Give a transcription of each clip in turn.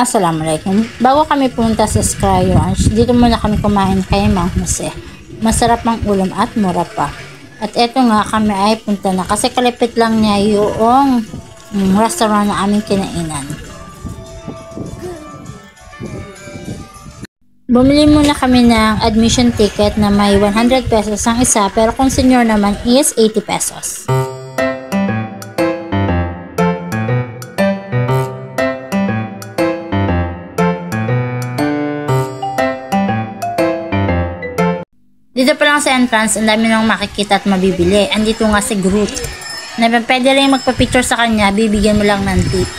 Assalamualaikum. Bago kami pumunta sa Sky Ranch, dito muna kami kumain kay Mang Jose. Masarap ang ulam at mura pa. At eto nga kami ay punta na kasi kalapit lang niya yung restaurant na aming kinainan. Bumili muna kami ng admission ticket na may 100 pesos ang isa, pero kung senior naman is 80 pesos. Dito pa lang sa entrance, ang dami nang makikita at mabibili. Andito nga si Groot. Na pwede rin magpa-picture sa kanya, bibigyan mo lang ng tip.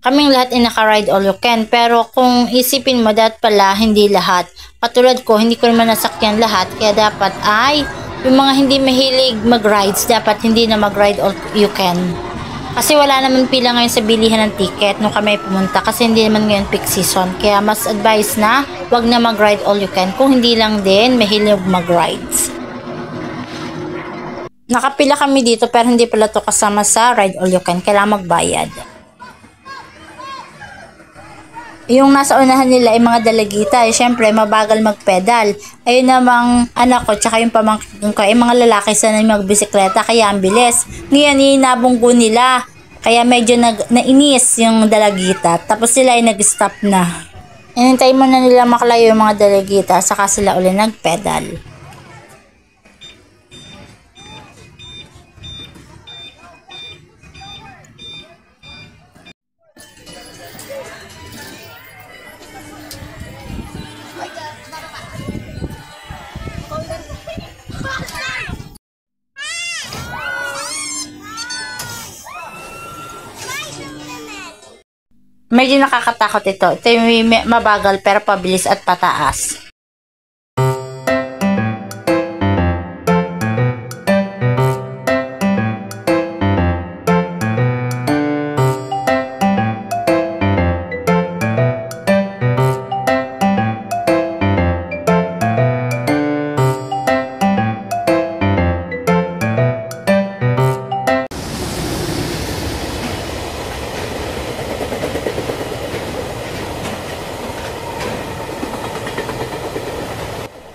Kaming lahat ay naka-ride all you can, pero kung isipin mo dapat pala hindi lahat. Katulad ko, hindi ko naman nasakyan lahat, kaya dapat ay yung mga hindi mahilig mag-rides, dapat hindi na mag-ride all you can. Kasi wala naman pila ngayon sa bilihan ng ticket nung kami pumunta, kasi hindi naman ngayon peak season. Kaya mas advice na wag na mag-ride all you can kung hindi lang din mahilig mag-rides. Nakapila kami dito pero hindi pala to kasama sa ride all you can, kailangan magbayad. Yung nasa unahan nila ay mga dalagita, syempre mabagal magpedal. Ayun namang anak ko tsaka yung pamangkin ko ay mga lalaki sanay magbisikleta, kaya ang bilis. Ngayon inabunggo nila, kaya medyo nainis yung dalagita, tapos sila ay nag-stop na. Inintay mo na nila makalayo yung mga dalagita, saka sila uli nagpedal. Medyo nakakatakot ito. Ito yung mabagal pero pabilis at pataas.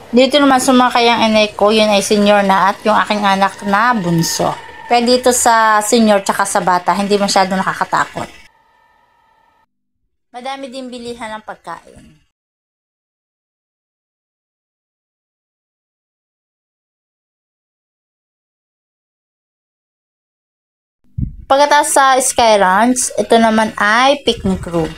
Dito naman sumakay ang inay ko, yun ay senior na at yung aking anak na bunso. Kaya dito sa senior tsaka sa bata, hindi masyado nakakatakot. Madami din bilihan ng pagkain. Pagkatapos sa Sky Ranch, ito naman ay picnic room.